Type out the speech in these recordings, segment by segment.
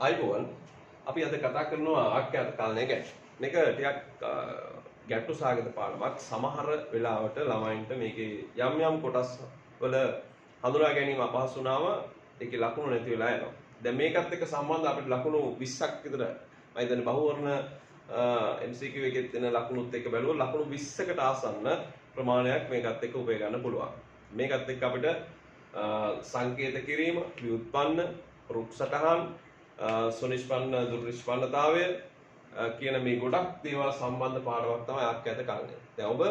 අයිබෝවන් අපි අද කතා කරනවා ආඛ්‍යාත කාලනය ගැන. මේක ටිකක් ගැටලු සාගත පාඩමක්. සමහර වෙලාවට ළමයින්ට මේකේ යම් යම් කොටස් වල හඳුනා ගැනීම අපහසු වුණාම ඒකේ ලකුණු නැති වෙලා යනවා. දැන් මේකත් එක්ක සම්බන්ධ අපිට ලකුණු 20ක් විතර මම හිතන්නේ බහුවර්ණ MCQ එකේ තියෙන ලකුණුත් එක්ක බැලුවොත් ලකුණු 20කට ආසන්න ප්‍රමාණයක් මේකත් එක්ක උපය ගන්න පුළුවන්. මේකත් එක්ක අපිට සංකේත කිරීම, ව්‍යුත්පන්න, රුක් සටහන්, සුනිෂ්පන්න දුර්නිෂ්පන්නතාවය කියන මේ ගොඩක් දේවල් සම්බන්ධ පාඩමක් තමයි ආඛ්‍යාත කාලනය. දැන් ඔබ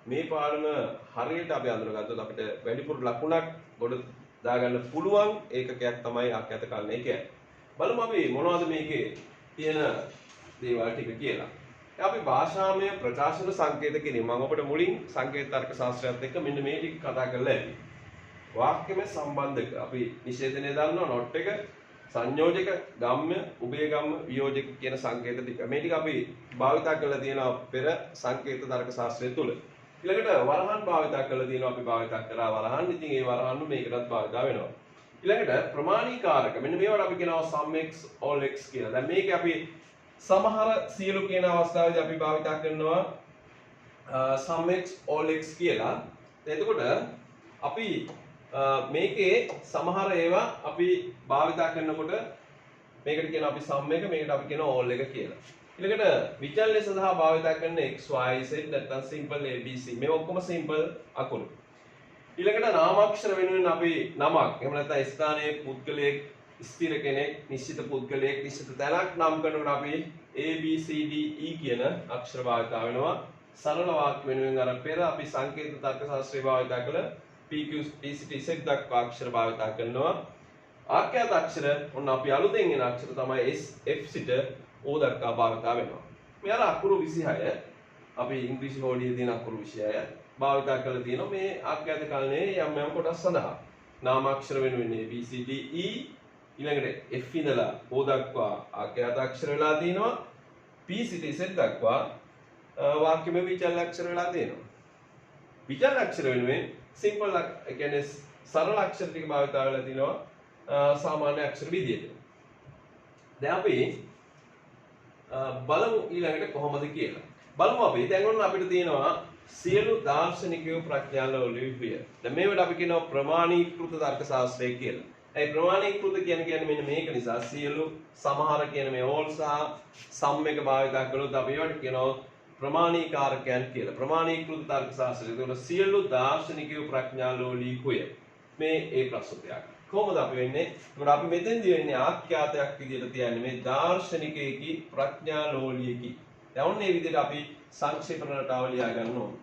මේ පාඩම හරියට අපි අඳුනගත්තොත් අපිට වැඩිපුර ලකුණක් ගොඩ දාගන්න පුළුවන් ඒකකයක් තමයි ආඛ්‍යාත කාලනය කියන්නේ. බලමු අපි මොනවද මේකේ තියෙන දේවල් ටික කියලා. අපි භාෂාමය ප්‍රකාශන සංකේත කිරීම මම ඔබට මුලින් සංකේත තර්ක ශාස්ත්‍රයත් එක්ක මෙන්න මේ ටික කතා කරලා ඇති. වාක්‍යමය සම්බන්ධක අපි නිෂේධනය දන්නවා නොට් එක සංයෝජක ගම්ම්‍ය උභයගම්ම වියෝජක කියන සංකේත ටික මේ ටික අපි භාවිතා කරලා තියෙනවා පෙර සංකේත තර්ක ශාස්ත්‍රය තුල. ඊළඟට වරහන් භාවිතා කරලා තියෙනවා අපි භාවිතා කරා වරහන්. ඉතින් ඒ වරහන් මේකටත් භාවිතා වෙනවා. ඊළඟට ප්‍රමාණීකාරක මෙන්න මේවට අපි කියනවා sum x all x කියලා. දැන් මේක අපි සමහර සියලු කියන අවස්ථාවේදී අපි භාවිතා කරනවා sum x all x කියලා. එතකොට අපි මේකේ සමහර ඒවා අපි භාවිතා කරනකොට මේකට කියනවා අපි sum එක මේකට අපි කියනවා all එක කියලා. ඊළඟට විචල්‍ය සඳහා භාවිතා කරන x y z නැත්නම් simple abc මේ ඔක්කොම simple අකුරු. ඊළඟට නාමාක්ෂර වෙනුවෙන් අපි නමක් එහෙම නැත්නම් ස්ථානයේ පුද්ගලයෙක් ස්ථිර කෙනෙක් නිශ්චිත පුද්ගලයෙක් නිශ්චිත තැනක් නම් කරනකොට අපි a b c d e කියන අක්ෂර භාවිතා වෙනවා. සරල වාක්‍ය වෙනුවෙන් අර පෙර අපි සංකේත තර්ක ශාස්ත්‍රය භාවිතා කළ PQ PCT Z දක්වා අක්ෂර භාවිතා කරනවා. ආඛ්‍යාත අක්ෂර ඔන්න අපි අලුතෙන් එන අක්ෂර තමයි S F සිට O දක්වා භාවිතා වෙනවා. මේ අර අකුරු 26 අපි ඉංග්‍රීසි හෝඩියේ තියෙන අකුරු 26 භාවිතා කරලා තියෙනවා මේ ආඛ්‍යාත කාලනේ යම් යම් කොටස් සඳහා. නාමාක්ෂර වෙනුවෙන් A B C D E ඊළඟට F ඉඳලා O දක්වා ආඛ්‍යාත අක්ෂර වෙලා තියෙනවා. PCT Z දක්වා වාක්‍යමය විචල්‍ය අක්ෂර වෙලා තියෙනවා. විචල්‍ය අක්ෂර වෙනුවෙන් සිම්පල් කියන්නේ සරල අක්ෂර ටික භාවිතා වෙලා තිනවා සාමාන්‍ය අක්ෂර විදියට. දැන් අපි බලමු ඊළඟට කොහොමද කියලා. බලමු අපි දැන් ඔන්න අපිට තියෙනවා සියලු දාර්ශනිකයෝ ප්‍රඥාවල ලියුපිය. දැන් මේවට අපි කියනවා ප්‍රමාණීකృత තර්ක ශාස්ත්‍රය කියලා. ඒ ප්‍රමාණීකృత කියන්නේ මෙන්න මේක නිසා සියලු සමහර කියන මේ all සහ sum එක භාවිතා කළොත් අපි ඒවට කියනවා ප්‍රමාණීකාරකයන් කියලා. ප්‍රමාණීකృత තර්ක ශාස්ත්‍රය. ඒකට සියලු දාර්ශනිකයෝ ප්‍රඥාලෝලීකුය. මේ ඒ ප්‍රස්තුතයක්. කොහොමද අපි වෙන්නේ? ඒකට අපි මෙතෙන්දී වෙන්නේ ආඛ්‍යාතයක් විදිහට තියන්නේ මේ දාර්ශනිකයෙකි ප්‍රඥාලෝලීකි. දැන් ඔන්න මේ විදිහට අපි සංක්ෂේපණ රටාව ලියා ගන්න ඕනේ.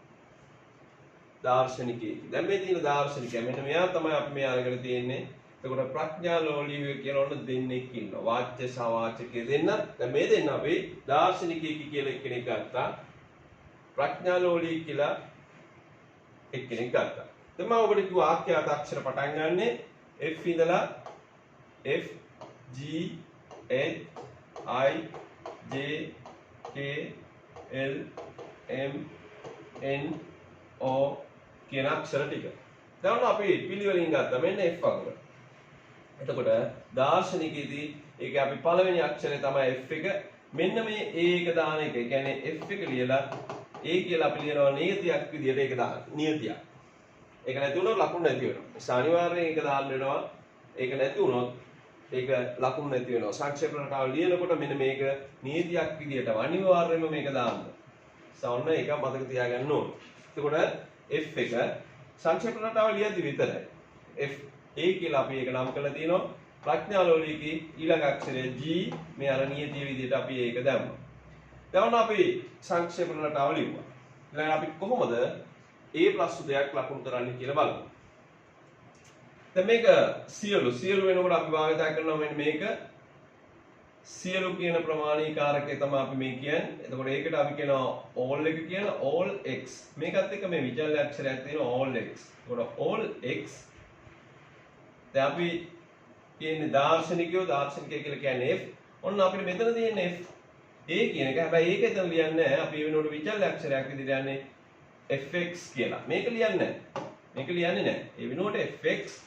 දාර්ශනිකයෙකි. දැන් මේ තියෙන දාර්ශනිකයා මෙන්න මෙයා තමයි අපි මේ අරගෙන තියෙන්නේ. එතකොට ප්‍රඥාලෝලීය කියන ඔන්න දෙන්නෙක් ඉන්නවා. වාච්‍ය සහ වාචකයේ දෙන්න. දැන් මේ දෙන්න අපි දාර්ශනිකයෙකි කියලා එක්කෙනෙක් ගත්තා. ප්‍රඥාලෝලී කියලා එක්කෙනෙක් ගත්තා. දැන් මම ඔබට කිව්වා ආඛ්‍යාත අක්ෂර පටන් ගන්නෙ F ඉඳලා F G H I J K L M N O කියන අක්ෂර ටික. දැන් ඔන්න අපි පිළිවෙලින් ගත්තා. මෙන්න F අකුර. එතකොට දාර්ශනිකයේදී ඒක අපි පළවෙනි අක්ෂරය තමයි F එක. මෙන්න මේ A එක දාන එක. ඒ කියන්නේ F එක ලියලා A කියලා අපි ලියනවා නියතියක් විදියට ඒක දාන්න. නියතියක්. ඒක නැති වුණොත් ලකුණු නැති වෙනවා. අනිවාර්යයෙන් ඒක දාන්න වෙනවා. ඒක නැති වුණොත් ඒක ලකුණු නැති වෙනවා. සංක්ෂේපණ රටාව ලියනකොට මෙන්න මේක නියතියක් විදියට අනිවාර්යයෙන්ම මේක දාන්න. සවන්න ඒක මතක තියාගන්න ඕනේ. එතකොට F එක සංක්ෂේපණ රටාව ලියද්දි විතරයි. F A කියලා අපි ඒක නම් කරලා තියෙනවා. ප්‍රඥාලෝලීකේ ඊළඟ අක්ෂරය G මේ අර නියතිය විදිහට අපි ඒක දැම්මා. දැන් අපි සංක්ෂේපණ රටාව ලියුවා. ඊළඟ අපි කොහොමද A ප්‍රස්තුතයක් ලකුණු කරන්නේ කියලා බලමු. දැන් මේක සියලු වෙනකොට අපි භාවිතා කරනවා මෙන්න මේක සියලු කියන ප්‍රමාණීකාරකය තමයි අපි මේ කියන්නේ. එතකොට ඒකට අපි කියනවා all එක කියලා all x. මේකත් එක්ක මේ විචල්‍ය අක්ෂරයක් තියෙනවා all x. එතකොට all x දැන් අපි කියන්නේ දාර්ශනිකයෝ කියලා කියන්නේ F. ඔන්න අපිට මෙතන තියෙන්නේ F A කියන එක. හැබැයි ඒක එතන ලියන්නේ නැහැ. අපි වෙනකොට විචල්‍ය අක්ෂරයක් විදිහට යන්නේ fx කියලා. මේක ලියන්නේ නැහැ. මේක ලියන්නේ නැහැ. ඒ වෙනුවට fx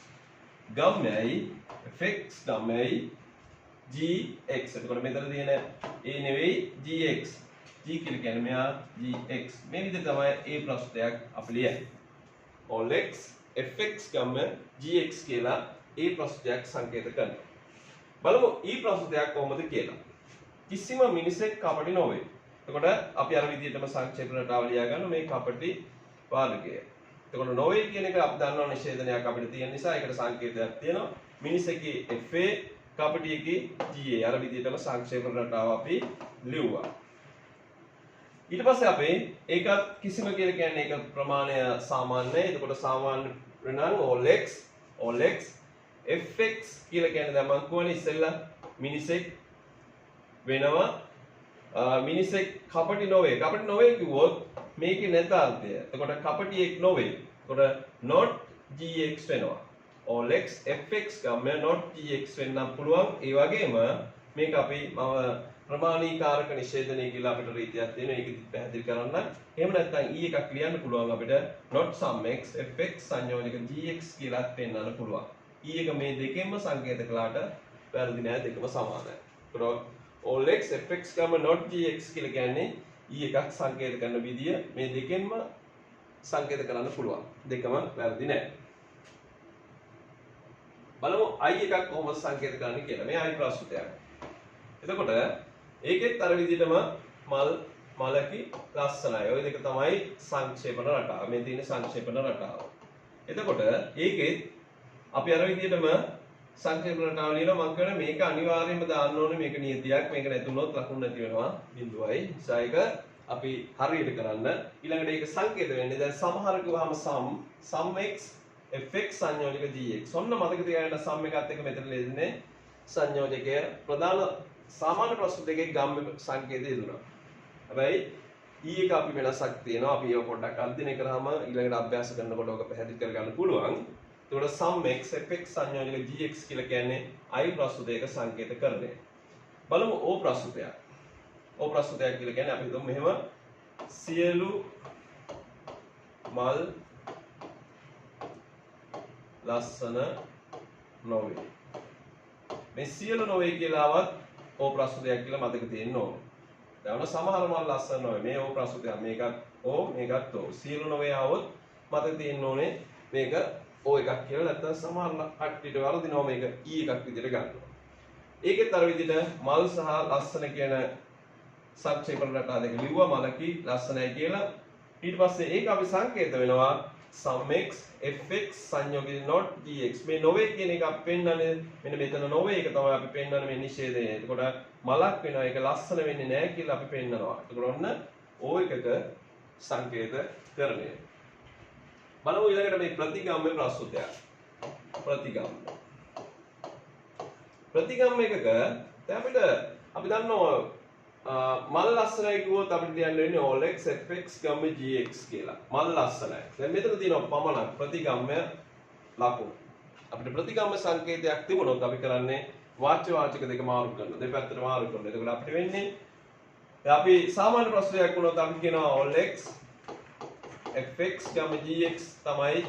ගම්මයි fx ගම්මයි gx. එතකොට මෙතන තියෙන a නෙවෙයි gx. g කියලා කියන්නේ මෙයා gx. මේ විදිහට තමයි a ප්‍රශ්නයක් අපි ලියන්නේ. all x fx ගම gx කියලා a ප්‍රශ්නයක් සංකේත කරනවා. බලමු e ප්‍රශ්නයක් කොහොමද කියලා. කිසිම මිනිසෙක් කපටි නොවේ. එතකොට අපි අර විදිහටම සංක්ෂේප රටාව ලියා ගන්න මේ කපටි වාදකය. එතකොට නොවේ කියන එක අපි දන්නවා නිෂේධනයක් අපිට තියෙන නිසා ඒකට සංකේතයක් තියෙනවා. මිනිසෙකේ fa කපටියකේ ga අර විදිහටම සංක්ෂේප රටාව අපි ලිව්වා. ඊට පස්සේ අපි ඒකත් කිසිම කියලා කියන්නේ ඒක ප්‍රමාණය සාමාන්‍යයි. එතකොට සාමාන්‍ය නම් all x fx කියලා කියන්නේ දැන් මම කියවනේ ඉස්සෙල්ලා මිනිසෙක් වෙනවා මිනිසෙක් කපටි නොවේ. කපටි නොවේ කිව්වොත් මේකේ නැත අර්ථය. එතකොට කපටියෙක් නොවේ. එතකොට not gx වෙනවා. all x fx ගම not gx වෙන්න පුළුවන්. ඒ වගේම මේක අපි ප්‍රමාණීකාරක නිෂේධනය කියලා අපිට රීතියක් තියෙනවා. ඒක පැහැදිලි කරන්න. එහෙම නැත්නම් e එකක් ලියන්න පුළුවන් අපිට not sum x fx සංයෝජක gx කියලාත් පෙන්නන්න පුළුවන්. e එක මේ දෙකෙන්ම සංකේත කළාට වැරදි නෑ, දෙකම සමානයි. all x fx ගම not gx කියලා කියන්නේ e එකක් සංකේත කරන විදිය මේ දෙකෙන්ම සංකේත කරන්න පුළුවන්. දෙකම වැරදි නෑ. බලමු i එකක් කොහොමද සංකේත කරන්නේ කියලා. මේ i ප්‍රශ්නයක්. එතකොට ඒකෙත් අර විදිහටම මලකි ලස්සනයි. ওই දෙක තමයි සංක්ෂේපන රටාව. මේ තියෙන සංක්ෂේපන රටාව. එතකොට ඒකෙත් අපි අර විදිහටම සංක්ෂේපන රටාව ලියනවා. මම කියනවා මේක අනිවාර්යයෙන්ම දාන්න ඕනේ. මේක නියතියක්. මේක නැතුනොත් ලකුණු නැති වෙනවා. බිඳුවයි. නිසා ඒක අපි හරියට කරන්න. ඊළඟට ඒක සංකේත වෙන්නේ දැන් සමහර කිව්වම sum x fx සංයෝජක gx. ඔන්න මතක තියාගන්න sum එකත් එක්ක මෙතන ලියන්නේ සංයෝජකය ප්‍රධාන සාමාන්‍ය ප්‍රශ්න දෙකේ ගම් සංකේතය දුන්නා. හැබැයි e එක අපි වෙනසක් තියෙනවා. අපි ඒක පොඩ්ඩක් අධ්‍යයනය කරාම ඊළඟට අභ්‍යාස කරනකොට ඔක පැහැදිලි කරගන්න පුළුවන්. එතකොට sum x fx සංයෝජක gx කියලා කියන්නේ i ප්‍රශ්න දෙක සංකේත කරන්නේ. බලමු o ප්‍රශ්නයක්. o ප්‍රශ්නයක් කියලා කියන්නේ අපි හිතමු මෙහෙම සියලු මල් ලස්සන නොවේ. මේ සියලු නොවේ කියලාවත් ඕ ප්‍රශ්නයක් කියලා මතක තියෙන්න ඕනේ. දැන් සමහර මල් ලස්සන නොවේ. මේ ඕ ප්‍රශ්නයක් මේකත් ඕ මේකත් ඕ. සියලු නොවේ આવොත් මතක තියෙන්න ඕනේ මේක ඕ එකක් කියලා. නැත්නම් සමහර කට්ටියට වරදිනවා මේක e එකක් විදිහට ගන්නවා. ඒකෙත් අර විදිහට මල් සහ ලස්සන කියන සංක්ෂේපන රටා දෙක ලිව්වා මලකි ලස්සනයි කියලා. ඊට පස්සේ ඒක අපි සංකේත වෙනවා sum x fx සංයෝගී not gx. මේ නොවේ කියන එක අපි පෙන්නන්නේ මෙන්න මෙතන නොවේ එක තමයි අපි පෙන්නන්නේ මේ නිෂේධය. එතකොට මලක් වෙනවා ඒක ලස්සන වෙන්නේ නැහැ කියලා අපි පෙන්නනවා. එතකොට ඔන්න o එකක සංකේත කරණය. බලමු ඊළඟට මේ ප්‍රතිගම්ම ප්‍රස්තුතයක්. ප්‍රතිගම්ම එකක දැන් අපිට අපි දන්නවා මල් ලස්සනයි කිව්වොත් අපිට ලියන්න වෙන්නේ all x fx ගම්ම gx කියලා. මල් ලස්සනයි. දැන් මෙතන තියෙනවා පමණක් ප්‍රතිගම්ම ලකුණු. අපිට ප්‍රතිගම්ම සංකේතයක් තිබුණොත් අපි කරන්නේ වාච්‍ය වාචක දෙක මාරු කරනවා. දෙපැත්තට මාරු කරනවා. එතකොට අපිට වෙන්නේ අපි සාමාන්‍ය ප්‍රශ්නයක් වුණොත් අපි කියනවා all x fx ගම්ම gx තමයි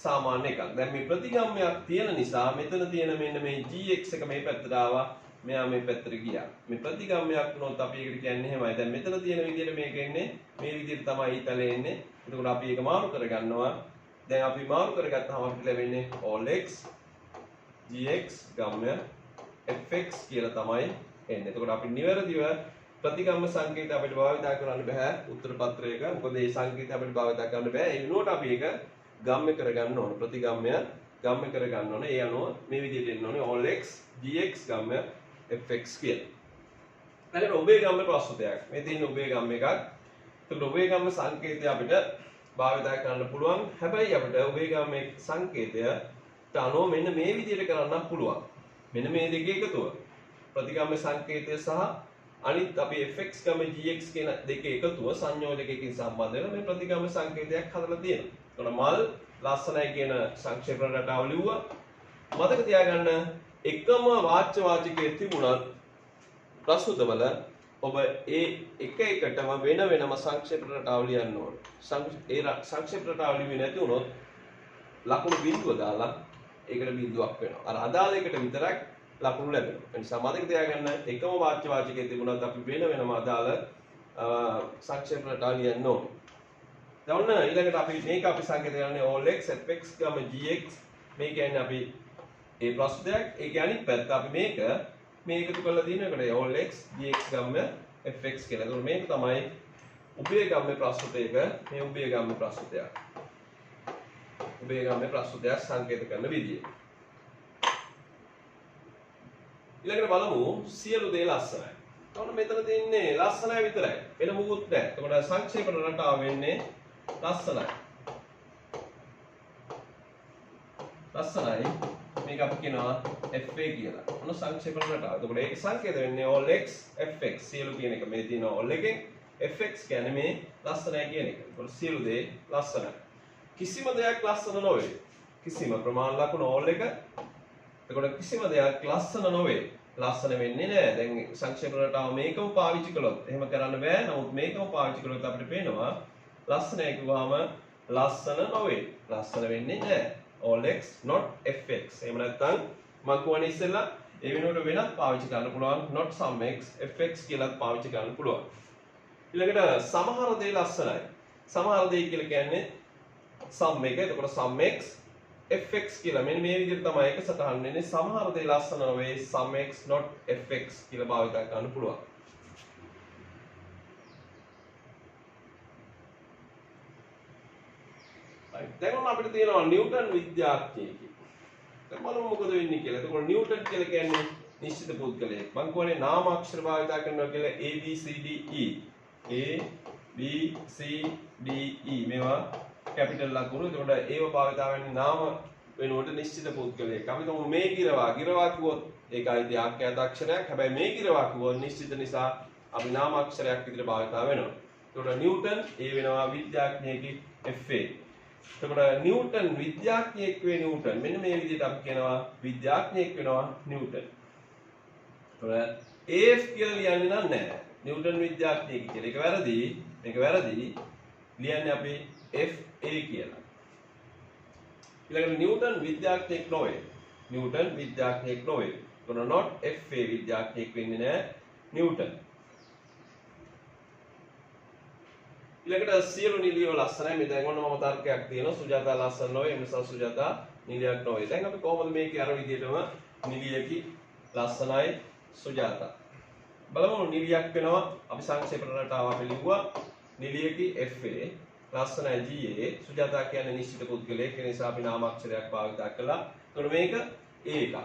සාමාන්‍ය එකක්. දැන් මේ ප්‍රතිගම්මයක් තියෙන නිසා මෙතන තියෙන මෙන්න මේ gx එක මේ පැත්තට ආවා. මෙයා මේ පැත්තට ගියා. මේ ප්‍රතිගම්මයක් වුණොත් අපි ඒකට කියන්නේ එහෙමයි. දැන් මෙතන තියෙන විදිහට මේක එන්නේ මේ විදිහට තමයි ඊතලේ එන්නේ. එතකොට අපි ඒක මාරු කරගන්නවා. දැන් අපි මාරු කරගත්තාම අපිට ලැබෙන්නේ all x gx ගම්ම fx කියලා තමයි එන්නේ. එතකොට අපි නිවැරදිව ප්‍රතිගම්ම සංකේත අපිට භාවිත කරන්න බෑ උත්තර පත්‍රයක. මොකද මේ සංකේත අපිට භාවිත කරන්න බෑ. ඒ වෙනුවට අපි ඒක ගම්ම කරගන්න ඕන. ප්‍රතිගම්මය ගම්ම කරගන්න ඕන. ඒ අනුව මේ විදිහට එන්න ඕනේ all x gx ගම්ම fx කියලා. ඊළඟට ඔබේ ගම්ම ප්‍රස්තුතයක්. මේ තියෙන ඔබේ ගම්ම එකක්. එතකොට ඔබේ ගම්ම සංකේතය අපිට භාවිත කරන්න පුළුවන්. හැබැයි අපිට ඔබේ ගම්ම සංකේතයට අනුව මෙන්න මේ විදිහට කරන්න පුළුවන්. මෙන්න මේ දෙකේ එකතුව. ප්‍රතිගම්ම සංකේතය සහ අනිත් අපි fx ගම්ම gx කියන දෙකේ එකතුව සංයෝජකයකින් සම්බන්ධ වෙන මේ ප්‍රතිගම්ම සංකේතයක් හදලා තියෙනවා. එතකොට මල් ලස්සනයි කියන සංක්ෂේපන රටාව ලිව්වා. මතක තියාගන්න එකම වාච්‍ය වාචකයේ තිබුණත් ප්‍රස්තුතවල ඔබ ඒ එක එකටම වෙන වෙනම සංක්ෂේපන රටාව ලියන්න ඕනේ. ඒ සංක්ෂේපන රටාව ලිව්වේ නැති වුණොත් ලකුණු බිඳුව දාලා ඒකට බිඳුවක් වෙනවා. අර අදාළ එකට විතරක් ලකුණු ලැබෙනවා. ඒ නිසා මතක තියාගන්න එකම වාක්‍ය වාචකයේ තිබුණත් අපි වෙන වෙනම අදාළ සංක්ෂේප රටා ලියන්න ඕනේ. දැන් ඔන්න ඊළඟට අපි මේක අපි සංකේත කරන්නේ all x fx, gx මේ කියන්නේ අපි ඒ ප්‍රස්තුතයක් ඒකේ අනිත් පැත්ත අපි මේක එකතු කරලා දිනනකොට all x gx fx කියලා. ඒතකොට මේක තමයි උභයගම්ම්‍ය ප්‍රස්තුතයක මේ උභයගම්ම්‍ය ප්‍රස්තුතයක්. උභයගම්ම්‍ය ප්‍රස්තුතයක් සංකේත කරන විදිය. ඊළඟට බලමු සියලු දේ ලස්සනයි. එතකොට මෙතන තියෙන්නේ ලස්සනයි විතරයි. වෙන මොකුත් නැහැ. එතකොට සංක්ෂේපන රටාව වෙන්නේ ලස්සනයි. ලස්සනයි මේක අපි කියනවා fa කියලා. ඔන්න සංක්ෂේපන රටාව. එතකොට ඒක සංකේත වෙන්නේ all x fx සියලු කියන එක මේ තියෙන all එකෙන් fx කියන්නේ මේ ලස්සනයි කියන එක. එතකොට සියලු දේ ලස්සනයි. කිසිම දෙයක් ලස්සන නොවේ. කිසිම ප්‍රමාණ ලකුණ all එක. එතකොට කිසිම දෙයක් ලස්සන නොවේ. ලස්සන වෙන්නේ නැහැ. දැන් සංක්ෂේප රටාව මේකම පාවිච්චි කළොත් එහෙම කරන්න බෑ. නමුත් මේකම පාවිච්චි කළොත් අපිට පේනවා ලස්සනයි කිව්වම ලස්සන නොවේ. ලස්සන වෙන්නේ නැහැ. all x not fx. එහෙම නැත්නම් මම කියවනේ ඉස්සෙල්ලා ඒ වෙනුවට වෙනත් පාවිච්චි කරන්න පුළුවන්. not sum x fx කියලාත් පාවිච්චි කරන්න පුළුවන්. ඊළඟට සමහර දේ ලස්සනයි. සමහර දේ කියලා කියන්නේ sum එක. එතකොට sum x fx කියලා මෙන්න මේ විදිහට තමයි ඒක සටහන් වෙන්නේ. සමහර දේ ලස්සන නොවේ sum x not fx කියලා භාවිත කරන්න පුළුවන්. දැන් අපිට තියෙනවා නිව්ටන් විද්‍යාඥයෙක්. දැන් බලමු මොකද වෙන්නේ කියලා. එතකොට නිව්ටන් කියලා කියන්නේ නිශ්චිත පුද්ගලයෙක්. මම කියන්නේ නාමාක්ෂර භාවිත කරනවා කියලා A B C D E. A B C D E මේවා කැපිටල් ලකුණු. එතකොට ඒව භාවිත වෙන්නේ නාම වෙනුවට නිශ්චිත පුද්ගලයෙක්. අපි තුමු මේ ගිරවා කිව්වොත් ඒකයි ආඛ්‍යාත අක්ෂරයක්. හැබැයි මේ ගිරවා කිව්වොත් නිශ්චිත නිසා අපි නාමාක්ෂරයක් විදිහට භාවිත වෙනවා. එතකොට නිව්ටන් ඒ වෙනවා විද්‍යාඥයෙක්ගේ FA. එතකොට නිව්ටන් විද්‍යාඥයෙක් වේ නිව්ටන්. මෙන්න මේ විදිහට අපි කියනවා විද්‍යාඥයෙක් වෙනවා නිව්ටන්. එතකොට AF කියලා ලියන්නේ නැහැ. නිව්ටන් විද්‍යාඥයෙක් කියලා. ඒක වැරදි. මේක වැරදි. ලියන්නේ අපි FA කියලා. ඊළඟට නිව්ටන් විද්‍යාඥයෙක් නොවේ. නිව්ටන් විද්‍යාඥයෙක් නොවේ. එතකොට not FA විද්‍යාඥයෙක් වෙන්නේ නැහැ නිව්ටන්. ඊළඟට සියලු නිලියෝ ලස්සනයි. මේ දැන් ඔන්න මම තර්කයක් තියෙනවා. සුජාතා ලස්සන නොවේ. ඒ නිසා සුජාතා නිලියක් නොවේ. දැන් අපි කොහොමද මේකේ අර විදිහටම නිලියකි ලස්සනයි සුජාතා. බලමු නිලියක් වෙනවා. අපි සංක්ෂේප රටාව අපි ලිව්වා. නිලියකි FA ලස්සනයි GA. සුජාතා කියන්නේ නිශ්චිත පුද්ගලයෙක්. ඒ නිසා අපි නාමාක්ෂරයක් භාවිත කළා. එතකොට මේක A එකක්.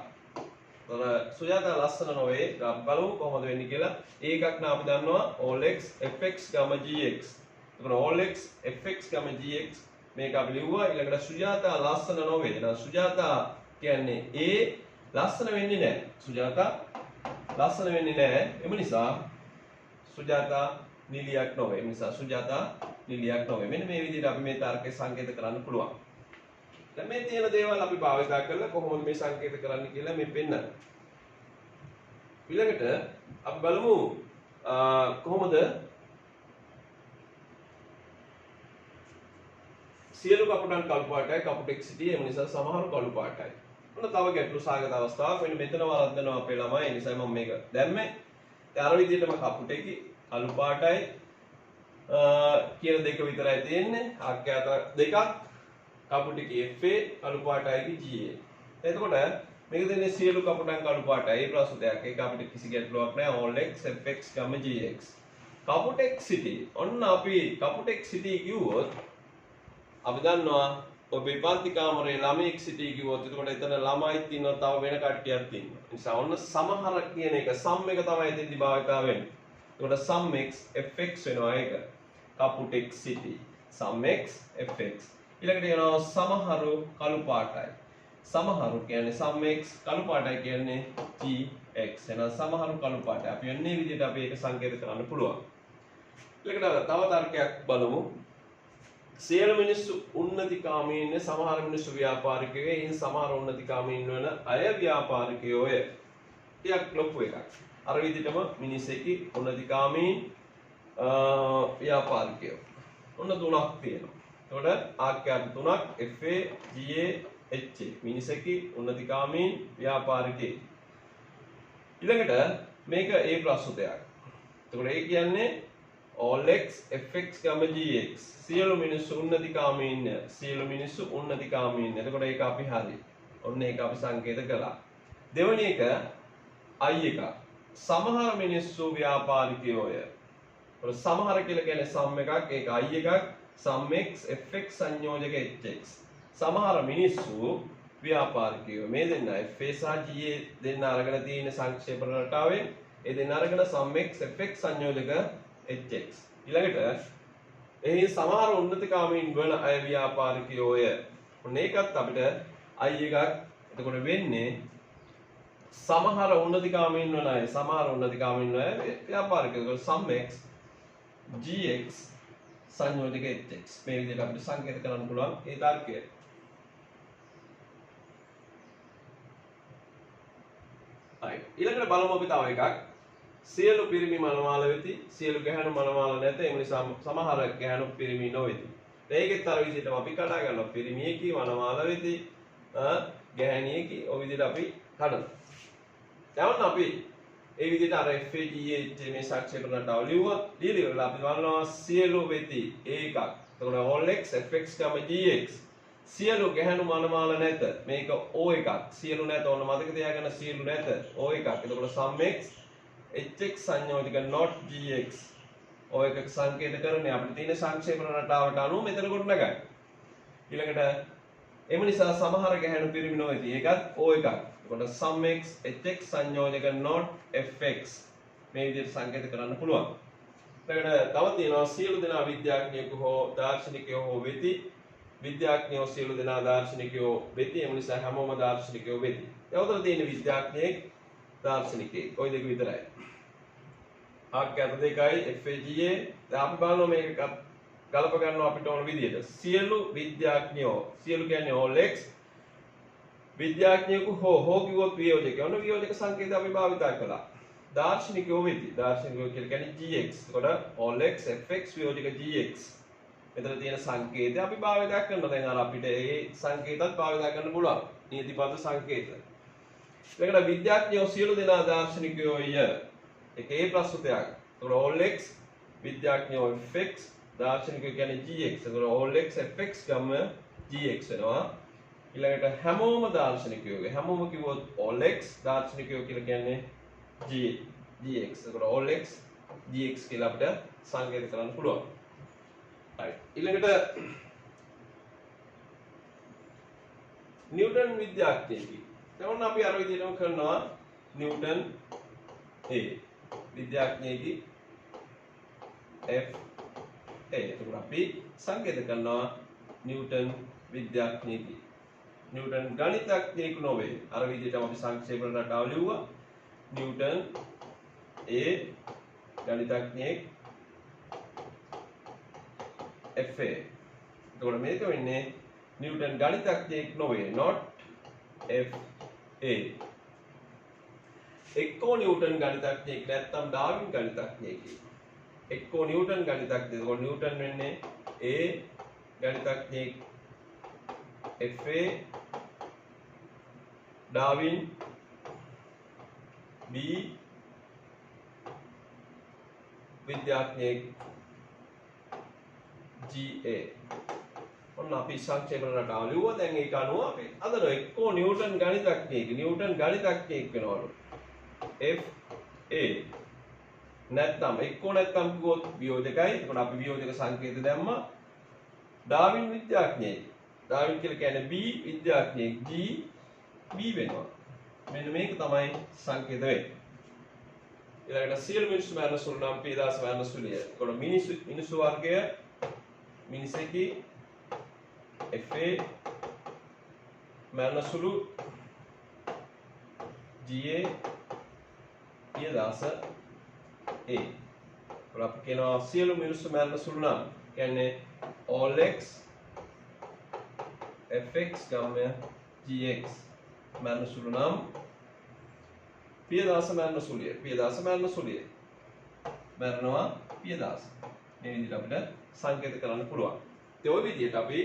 එතකොට සුජාතා ලස්සන නොවේ. බලමු කොහොමද වෙන්නේ කියලා. A එකක් නම් අපි දන්නවා all x fx, gx. all x fx, gx මේක අපි ලිව්වා. ඊළඟට සුජාතා ලස්සන නොවේ. එහෙනම් සුජාතා කියන්නේ A ලස්සන වෙන්නේ නැහැ. සුජාතා ලස්සන වෙන්නේ නැහැ. එම නිසා සුජාතා නිලියක් නොවේ. ඒ නිසා සුජාතා නිලියක් නොවේ. මෙන්න මේ විදිහට අපි මේ තර්කය සංකේත කරන්න පුළුවන්. දැන් මේ තියෙන දේවල් අපි භාවිත කරලා කොහොමද මේ සංකේත කරන්නේ කියලා මේ පෙන්නන්න. ඊළඟට අපි බලමු කොහොමද සියලු කපුටන් කළු පාටයි කපුටෙක්සිටි එම නිසා සමහර කළු පාටයි. ඔන්න තව ගැටලු සාගත අවස්ථාවක්. මෙන්න මෙතන වරද්දනවා අපේ ළමයි. ඒ නිසා මම මේක දැම්මේ. ඒ අර විදිහටම කපුටෙකි කළු පාටයි කියන දෙක විතරයි තියෙන්නේ. ආඛ්‍යාත දෙකක්. කපුටෙකි FA කළු පාටයි GA. එතකොට මේක දෙන්නේ සියලු කපුටන් කළු පාටයි. ඒ ප්‍රශ්නයක්. ඒක අපිට කිසි ගැටලුවක් නැහැ. all x fx, gx. කපුටෙක්සිටි. ඔන්න අපි කපුටෙක්සිටි කිව්වොත් අපි දන්නවා ඔබේ පන්ති කාමරේ ළමෙක් සිටී කිව්වොත් එතකොට එතන ළමයිත් ඉන්නවා තව වෙන කට්ටියක් ඉන්නවා. ඒ නිසා ඔන්න සමහර කියන එක සම් එක තමයි එතෙන්දි භාවිතා වෙන්නේ. එතකොට sum x fx වෙනවා ඒක. කපුටෙක්සිටි sum x fx. ඊළඟට යනවා සමහරු කළු පාටයි. සමහරු කියන්නේ sum x කළු පාටයි කියන්නේ gx. එහෙනම් සමහරු කළු පාටයි. අපි යන්නේ විදිහට අපි ඒක සංකේත කරන්න පුළුවන්. ඊළඟට තව තර්කයක් බලමු. සියලු මිනිස්සු උන්නතිකාමී ඉන්නේ. සමහර මිනිස්සු ව්‍යාපාරිකයෝ. එයින් සමහර උන්නතිකාමීන් වෙන අය ව්‍යාපාරිකයෝය. ටිකක් ලොකු එකක්. අර විදිහටම මිනිස්සෙකි උන්නතිකාමී ව්‍යාපාරිකයෝ. ඔන්න තුනක් තියෙනවා. එතකොට ආඛ්‍යාත තුනක් FA GA HA. මිනිස්සෙකි උන්නතිකාමී ව්‍යාපාරිකේ. ඊළඟට මේක a ප්‍රස්තුතයක්. එතකොට ඒ කියන්නේ all x fx, gx සියලු මිනිස්සු උන්නතිකාමීන්ය. සියලු මිනිස්සු උන්නතිකාමීන්ය. එතකොට ඒක අපි හරි. ඔන්න ඒක අපි සංකේත කළා. දෙවෙනි එක i එක. සමහර මිනිස්සු ව්‍යාපාරිකයෝය. ඒතකොට සමහර කියලා කියන්නේ සම් එකක්, ඒක i එකක්, සම් x fx සංයෝජක hx. සමහර මිනිස්සු ව්‍යාපාරිකයෝ. මේ දෙන්න fa සහ ga දෙන්න අරගෙන තියෙන සංක්ෂේපන රටාවෙන් ඒ දෙන්න අරගෙන සම් x fx සංයෝජක hx. ඊළඟට එහි සමහර උන්නතකාමීන් වන අය ව්‍යාපාරිකයෝය. ඔන්න ඒකත් අපිට i එකක්. එතකොට වෙන්නේ සමහර උන්නතකාමීන් වන අය, සමහර උන්නතකාමීන් වන අය ව්‍යාපාරිකයෝ. සම් x gx සංයෝජක hx. මේ විදිහට අපිට සංකේත කරන්න පුළුවන් ඒ තර්කය. ඊළඟට බලමු අපි තව එකක්. සියලු පිරිමි මනමාල වෙති, සියලු ගැහැණු මනමාල නැත. ඒ නිසා සමහර ගැහැණු පිරිමි නොවේති. ඒකෙත් අර විදිහටම අපි කඩා ගන්නවා. පිරිමියෙකි මනමාල වෙති, ගැහැණියෙකි. ඔය විදිහට අපි කඩනවා. දැන් අපි ඒ විදිහට අර FAGH මේ සංක්ෂේපන රටාව ලියුවා. ලියලා අපි බලනවා සියලු වෙති ඒකක්. එතකොට all x fx, gx සියලු ගැහැණු මනමාල නැත. මේක O එකක්. සියලු නැත. ඕන මතක තියාගන්න සියලු නැත. O එකක්. එතකොට sum x hx සංයෝජක not gx. O එකක සංකේත කරන්නේ අපිට තියෙන සංක්ෂේපන රටාවට අනුව මෙතන ගොඩනගයි. ඊළඟට එම නිසා සමහර ගැහැණු පිරිමි නොවේති. ඒකත් O එකක්. එතකොට sum x hx සංයෝජක not fx. මේ විදිහට සංකේත කරන්න පුළුවන්. ඊළඟට තව තියෙනවා සියලු දෙනා විද්‍යාඥයෙකු හෝ දාර්ශනිකයෝ හෝ වෙති. විද්‍යාඥයෝ සියලු දෙනා දාර්ශනිකයෝ වෙති. එම නිසා හැමෝම දාර්ශනිකයෝ වෙති. එතකොට තියෙන විද්‍යාඥයෙක් දාර්ශනිකයෙක්. ওই දෙක විතරයි. ආකාර දෙකයි FAGA. දැන් අපි බලනවා මේක ගලප ගන්නවා අපිට ඕන විදිහට. සියලු විද්‍යාඥයෝ, සියලු කියන්නේ all x විද්‍යාඥයෙකු හෝ කිව්වොත් වියෝජක. ඔන්න වියෝජක සංකේතය අපි භාවිතා කළා. දාර්ශනිකයෝ වෙති. දාර්ශනිකයෝ කියන්නේ gx. එතකොට all x fx වියෝජක gx. මෙතන තියෙන සංකේතය අපි භාවිතා කරනවා. දැන් අර අපිට ඒ සංකේතත් භාවිතා කරන්න පුළුවන්. නීතිපද සංකේත. ඊළඟට විද්‍යාඥයෝ සියලු දෙනා දාර්ශනිකයෝය. ඒකේ ප්‍රස්තුතයක්. එතකොට all x විද්‍යාඥයෝ fx දාර්ශනිකයෝ කියන්නේ gx. එතකොට all x fx ගම gx වෙනවා. ඊළඟට හැමෝම දාර්ශනිකයෝ. හැමෝම කිව්වොත් all x දාර්ශනිකයෝ කියලා කියන්නේ gx. එතකොට all x gx කියලා අපිට සංකේත කරන්න පුළුවන්. ඊළඟට නිව්ටන් විද්‍යාඥයෙකි. දැන් අපි අර විදිහටම කරනවා නිව්ටන් A විද්‍යාඥයෙකි F A. එතකොට අපි සංකේත කරනවා නිව්ටන් විද්‍යාඥයෙකි. නිව්ටන් ගණිතඥයෙකු නොවේ. අර විදිහටම අපි සංක්ෂේපන රටාව ලිව්වා. Newton A ගණිතඥයෙක් FA. එතකොට මේක වෙන්නේ නිව්ටන් ගණිතඥයෙක් නොවේ. not FA. එක්කෝ නිව්ටන් ගණිතඥයෙක් නැත්නම් ඩාර්වින් ගණිතඥයෙක්. එක්කෝ නිව්ටන් ගණිතඥයෙක්. එතකොට නිව්ටන් වෙන්නේ A ගණිතඥයෙක් FA ඩාර්වින් B විද්‍යාඥයෙක් GA. ඔන්න අපි සංක්ෂේපන රටාව ලිව්වා. දැන් ඒක අනුව අපි අදන එක්කෝ නිව්ටන් ගණිතඥයෙක් වෙනවලු FA නැත්නම් එක්කෝ නැත්නම් කිව්වොත් වියෝජකයි. එතකොට අපි වියෝජක සංකේත දැම්මා. ඩාර්වින් විද්‍යාඥයෙක්. ඩාර්වින් කියලා කියන්නේ B විද්‍යාඥයෙක් G B වෙනවා. මෙන්න මේක තමයි සංකේත වෙන්නේ. ඊළඟට සියලු මිනිස්සු මරණ සුළු නම් P දාස මරණ සුළුය. එතකොට මිනිස්සු වර්ගය මිනිසෙකි FA මරණ සුළු GA පියදාස A. අපි කියනවා සියලු මිනිස්සු මරණ සුළු නම් කියන්නේ all x fx ගම්ය gx මරණ සුළු නම් පියදාස මරණ සුළුය. පියදාස මරණ සුළුය. මරණවා පියදාස. මේ විදිහට අපිට සංකේත කරන්න පුළුවන්. ඒ ඔය විදිහට අපි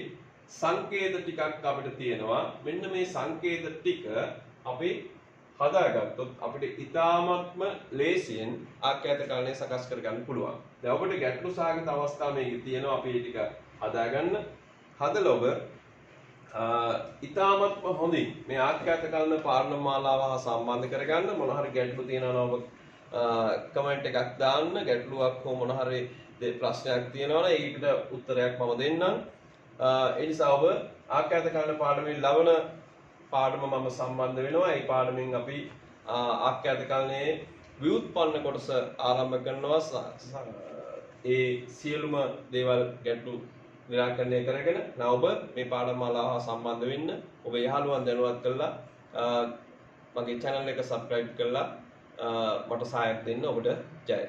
සංකේත ටිකක් අපිට තියෙනවා. මෙන්න මේ සංකේත ටික අපි හදාගත්තොත් අපිට ඉතාමත්ම ලේසියෙන් ආඛ්‍යාතකරණය සකස් කරගන්න පුළුවන්. දැන් ඔබට ගැටලු සහගත අවස්ථා මේකේ තියෙනවා අපි ඒ ටික හදාගන්න. හදලා ඔබ ඉතාමත්ම හොඳින් මේ ආඛ්‍යාතකරණ පාඩම මාලාව හා සම්බන්ධ කරගන්න. මොන හරි ගැටලු තියෙනවා නම් ඔබ කමෙන්ට් එකක් දාන්න. ගැටලුවක් හෝ මොන හරි ප්‍රශ්නයක් තියෙනවා නම් ඒකට උත්තරයක් මම දෙන්නම්. ඒ නිසා ඔබ ආඛ්‍යාතකරණ පාඩමේ ලබන පාඩම මම සම්බන්ධ වෙනවා. ඒ පාඩමෙන් අපි ආඛ්‍යාතකරණයේ ව්‍යුත්පන්න කොටස ආරම්භ කරනවා. ඒ සියලුම දේවල් ගැටලු निराकरणය කරගෙන ඔබ මේ පාඩම මාලාව හා සම්බන්ධ වෙන්න. ඔබ යහළුවන් දැනුවත් කරලා මගේ channel එක subscribe කරලා මට සහායක් දෙන්න. ඔබට ජය.